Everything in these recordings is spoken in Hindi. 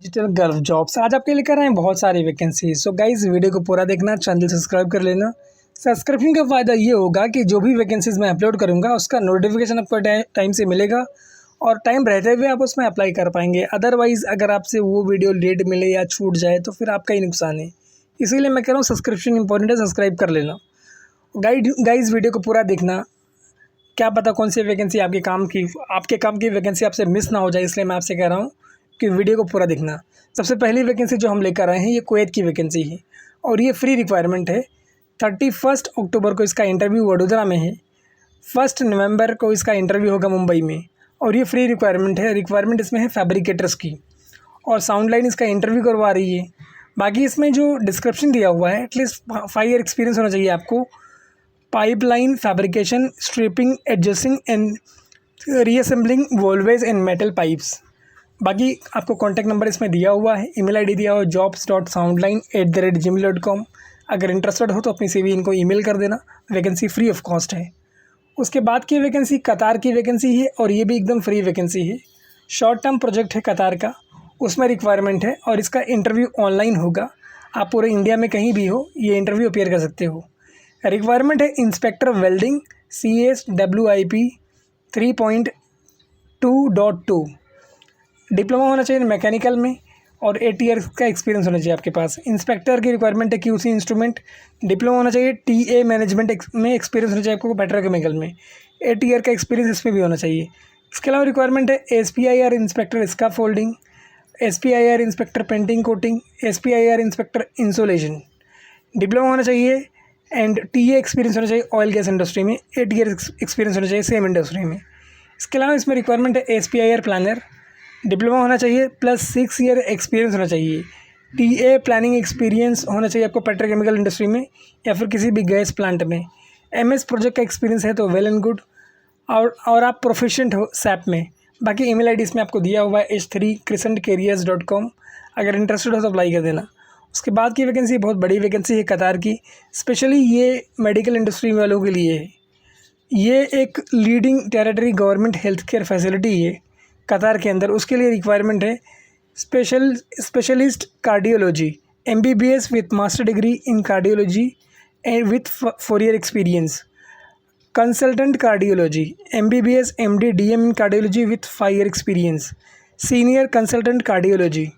डिजिटल गर्व जॉब्स आज आपके लेकर आए हैं बहुत सारी वैकेंसी। सो गाइस वीडियो को पूरा देखना, चैनल सब्सक्राइब कर लेना। सब्सक्रिप्शन का फ़ायदा ये होगा कि जो भी वैकेंसीज़ मैं अपलोड करूँगा उसका नोटिफिकेशन आपको टाइम से मिलेगा और टाइम रहते हुए आप उसमें अप्लाई कर पाएंगे। अदरवाइज़ अगर आपसे वो वीडियो लेट मिले या छूट जाए तो फिर आपका ही नुकसान है। इसीलिए मैं कह रहा हूँ सब्सक्रिप्शन इंपॉर्टेंट है, सब्सक्राइब कर लेना। गाइस वीडियो को पूरा देखना, क्या पता कौन सी वैकेंसी आपके काम की वैकेंसी आपसे मिस ना हो जाए, इसलिए मैं आपसे कह रहा हूँ कि वीडियो को पूरा देखना। सबसे पहली वैकेंसी जो हम लेकर आए हैं ये कुवैत की वैकेंसी है और ये फ्री रिक्वायरमेंट है। 31 अक्टूबर को इसका इंटरव्यू वडोदरा में है। 1 नवंबर को इसका इंटरव्यू होगा मुंबई में और ये फ्री रिक्वायरमेंट है। रिक्वायरमेंट इसमें है फैब्रिकेटर्स की और साउंड लाइन इसका इंटरव्यू करवा रही है। बाकी इसमें जो डिस्क्रिप्शन दिया हुआ है, एटलीस्ट 5 ईयर एक्सपीरियंस होना चाहिए आपको। Pipeline fabrication, stripping, adjusting and reassembling valves and metal pipes. बाकी आपको कॉन्टैक्ट नंबर इसमें दिया हुआ है, ईमेल आईडी दिया हुआ है jobs.soundline@gmail.com। अगर इंटरेस्टेड हो तो अपनी CV इनको ईमेल कर देना। वैकेंसी फ्री ऑफ कॉस्ट है। उसके बाद की वैकेंसी कतार की वैकेंसी है और ये भी एकदम फ्री वैकेंसी है। शॉर्ट टर्म प्रोजेक्ट है कतार का, उसमें रिक्वायरमेंट है और इसका इंटरव्यू ऑनलाइन होगा। आप पूरे इंडिया में कहीं भी हो ये इंटरव्यू अपीयर कर सकते हो। रिक्वायरमेंट है इंस्पेक्टर वेल्डिंग CSWIP 3.2.2। डिप्लोमा होना चाहिए मैकेनिकल में और 8 ईयर्स का एक्सपीरियंस होना चाहिए आपके पास। इंस्पेक्टर की रिक्वायरमेंट है QC इंस्ट्रूमेंट, डिप्लोमा होना चाहिए। TA मैनेजमेंट में एक्सपीरियंस होना चाहिए आपको पेट्रोकेमिकल में, 8 ईयर का एक्सपीरियंस इसमें भी होना चाहिए। इसके अलावा रिक्वायरमेंट है SPIR inspector scaffolding, SPIR inspector painting coating, SPIR inspector insolation. Diploma होना चाहिए एंड TA एक्सपीरियंस होना चाहिए ऑयल गैस इंडस्ट्री में, 8 ईयर एक्सपीरियंस होना चाहिए सेम इंडस्ट्री में। इसके अलावा इसमें रिक्वायरमेंट है SPIR प्लानर, डिप्लोमा होना चाहिए प्लस 6 ईयर एक्सपीरियंस होना चाहिए। TA प्लानिंग एक्सपीरियंस होना चाहिए आपको पेट्रोकेमिकल इंडस्ट्री में या फिर किसी भी गैस प्लांट में। MS प्रोजेक्ट का एक्सपीरियंस है तो वेल एंड गुड और आप प्रोफिशिएंट हो SAP में। बाकी ईमेल आईडी इसमें आपको दिया हुआ है h3crescentcareers.com। अगर इंटरेस्टेड हो तो अप्लाई कर देना। उसके बाद की वैकेंसी बहुत बड़ी वैकेंसी है कतार की, स्पेशली ये मेडिकल इंडस्ट्री वालों के लिए है। ये एक leading territory government health care facility है कतार के अंदर। उसके लिए रिक्वायरमेंट है specialist cardiology MBBS with master degree in cardiology and with 4 year experience. Consultant cardiology MBBS MD DM in cardiology with 5 year experience. Senior consultant cardiology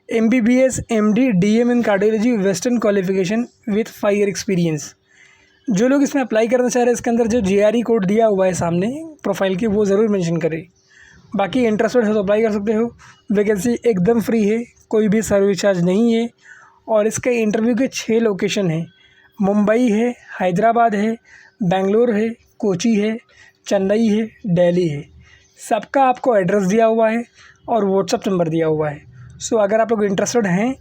MBBS MD DM in cardiology western qualification with 5 year experience. जो लोग इसमें अप्लाई करना चाह रहे हैं इसके अंदर जो GRE कोड दिया हुआ है सामने प्रोफाइल की वो ज़रूर मेंशन करें। बाकी इंटरेस्टेड हो तो अप्लाई कर सकते हो। वैकेंसी एकदम फ्री है, कोई भी सर्विस चार्ज नहीं है और इसके इंटरव्यू के 6 लोकेशन हैं। मुंबई है, हैदराबाद है, बेंगलोर है, कोची है, चेन्नई है, दिल्ली है। सबका आपको एड्रेस दिया हुआ है और व्हाट्सअप नंबर दिया हुआ है। सो अगर आप लोग इंटरेस्टेड हैं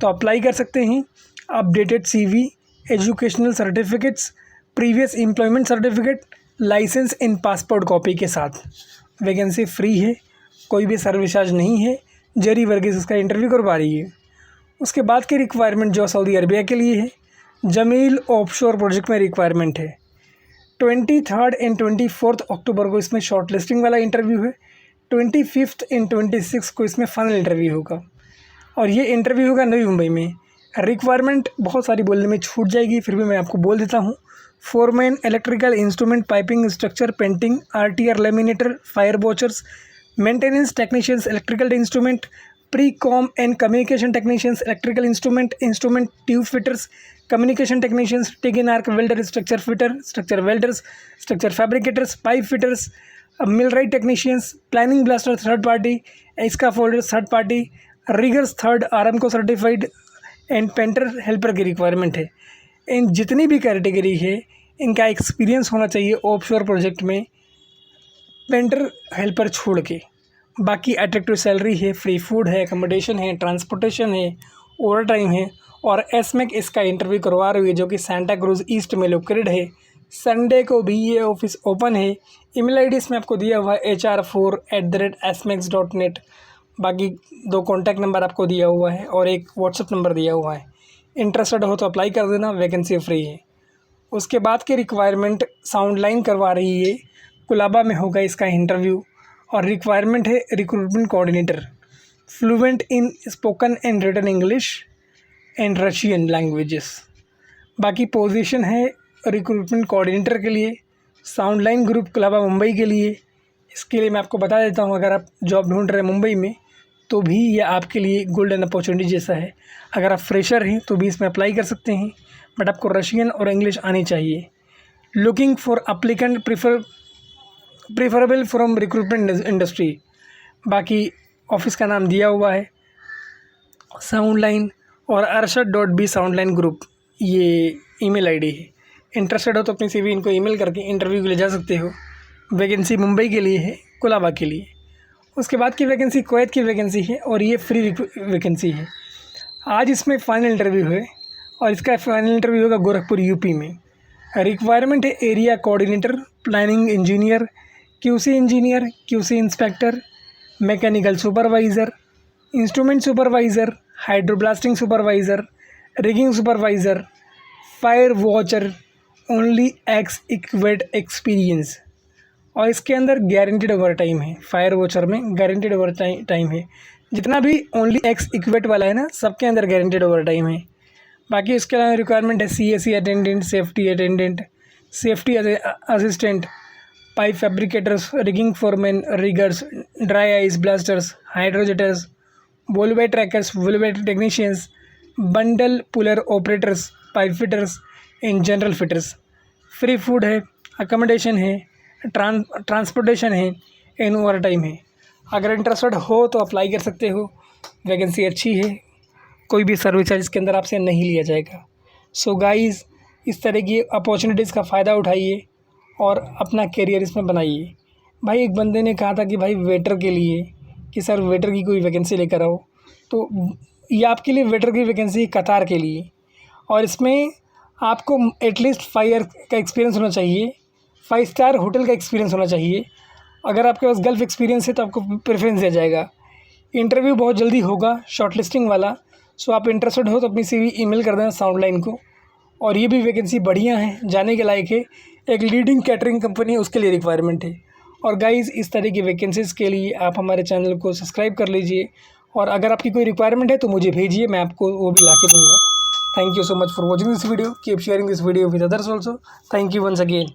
तो अप्लाई कर सकते हैं। Updated CV, educational certificates, previous employment certificate, license in passport copy के साथ। वैकेंसी फ्री है, कोई भी सर्विस चार्ज नहीं है। जेरी वर्गीस इसका इंटरव्यू करवा रही है। उसके बाद की रिक्वायरमेंट जो सऊदी अरबिया के लिए है, जमील ऑफशोर प्रोजेक्ट में रिक्वायरमेंट है। 23 एंड 24 अक्टूबर को इसमें शॉर्ट लिस्टिंग वाला इंटरव्यू है। 25 एंड 26 को इसमें फाइनल इंटरव्यू होगा और ये इंटरव्यू होगा नवी मुंबई में। रिक्वायरमेंट बहुत सारी बोलने में छूट जाएगी, फिर भी मैं आपको बोल देता हूँ। Foreman, electrical instrument, piping, structure, painting, RTR laminator, fire watchers, maintenance technicians, electrical instrument, pre com and communication technicians, electrical instrument tube fitters, communication technicians, TIG and arc welder, structure fitter, structure welders, structure fabricators, pipe fitters, millwright technicians, planning blaster third party, scaffolders third party, riggers third Aramco certified and painter helper की रिक्वायरमेंट है। इन जितनी भी कैटेगरी है इनका एक्सपीरियंस होना चाहिए ऑफशोर प्रोजेक्ट में, पेंटर हेल्पर छोड़ के। बाकी अट्रैक्टिव सैलरी है, फ्री फूड है, अकोमोडेशन है, ट्रांसपोर्टेशन है, ओवर टाइम है और SMEC इसका इंटरव्यू करवा रही है जो कि सेंटा क्रूज ईस्ट में लोकेटेड है। संडे को भी ये ऑफिस ओपन है। ईमेल आईडी इसमें आपको दिया हुआ है hr4@smex.net। बाकी 2 कॉन्टैक्ट नंबर आपको दिया हुआ है और एक व्हाट्सअप नंबर दिया हुआ है। इंटरेस्टेड हो तो अप्लाई कर देना, वैकेंसी फ्री है। उसके बाद की रिक्वायरमेंट साउंड लाइन करवा रही है, कुलाबा में होगा इसका इंटरव्यू और रिक्वायरमेंट है recruitment coordinator. Fluent in spoken and written English and Russian languages. बाकी पोजीशन है रिक्रूटमेंट कोऑर्डिनेटर के लिए, साउंड लाइन ग्रुप क्लबा मुंबई के लिए। इसके लिए मैं आपको बता देता हूँ, अगर आप जॉब ढूंढ रहे हैं मुंबई में तो भी यह आपके लिए गोल्डन अपॉर्चुनिटी जैसा है। अगर आप फ्रेशर हैं तो भी इसमें अप्लाई कर सकते हैं, बट आपको रशियन और इंग्लिश आनी चाहिए। Looking for applicant preferable from recruitment industry. बाकी ऑफिस का नाम दिया हुआ है साउंड लाइन और arshad.b साउंड लाइन ग्रुप, ये ईमेल आईडी है। इंटरेस्टेड हो तो अपनी CV इनको ईमेल करके इंटरव्यू के लिए जा सकते हो। वैकेंसी मुंबई के लिए है, कोलाबा के लिए। उसके बाद की वैकेंसी कुवैत की वैकेंसी है और ये फ्री वैकेंसी है। आज इसमें फ़ाइनल इंटरव्यू है और इसका फाइनल इंटरव्यू होगा गोरखपुर यूपी में। रिक्वायरमेंट है area coordinator, planning engineer, QC engineer, QC inspector, mechanical supervisor, instrument supervisor, hydroblasting supervisor, rigging supervisor, fire watcher, only ex Equate experience. और इसके अंदर गारंटेड ओवर टाइम है। फायर वॉचर में गारंटेड ओवर टाइम है। जितना भी ओनली एक्स इक्वेट वाला है ना, सबके अंदर गारंटेड ओवर टाइम है। बाकी इसके अलावा रिक्वायरमेंट है CSE attendant, safety attendant, safety assistant, pipe fabricators, rigging foreman, riggers, dry ice blasters, hydrojetters, valve trackers, valve technicians, bundle puller operators, pipe fitters and general fitters. Free food है, अकोमोडेशन है, ट्रांसपोर्टेशन है एंड ओवर टाइम है। अगर इंटरेस्टेड हो तो अप्लाई कर सकते हो। वैकेंसी अच्छी है, कोई भी सर्विस चार्ज इसके अंदर आपसे नहीं लिया जाएगा। सो गाइस, इस तरह की अपॉर्चुनिटीज़ का फ़ायदा उठाइए और अपना करियर इसमें बनाइए। भाई एक बंदे ने कहा था कि भाई वेटर के लिए, कि सर वेटर की कोई वैकेंसी लेकर आओ, तो ये आपके लिए वेटर की वैकेंसी कतार के लिए। और इसमें आपको एटलीस्ट 5 ईयर का एक्सपीरियंस होना चाहिए, 5 स्टार होटल का एक्सपीरियंस होना चाहिए। अगर आपके पास गल्फ़ एक्सपीरियंस है तो आपको प्रेफरेंस दिया जाएगा। इंटरव्यू बहुत जल्दी होगा, शॉर्टलिस्टिंग वाला। सो आप इंटरेस्टेड हो तो अपनी CV ईमेल कर देना साउंड लाइन को। और ये भी वैकेंसी बढ़िया है, जाने के लायक है। एक लीडिंग कैटरिंग कंपनी है, उसके लिए रिक्वायरमेंट है। और गाइज़, इस तरह की वैकेंसीज़ के लिए आप हमारे चैनल को सब्सक्राइब कर लीजिए। और अगर आपकी कोई रिक्वायरमेंट है तो मुझे भेजिए, मैं आपको वो भी ला के दूँगा। Thank you so much for watching this video. Keep sharing this video with others also. Thank you once again.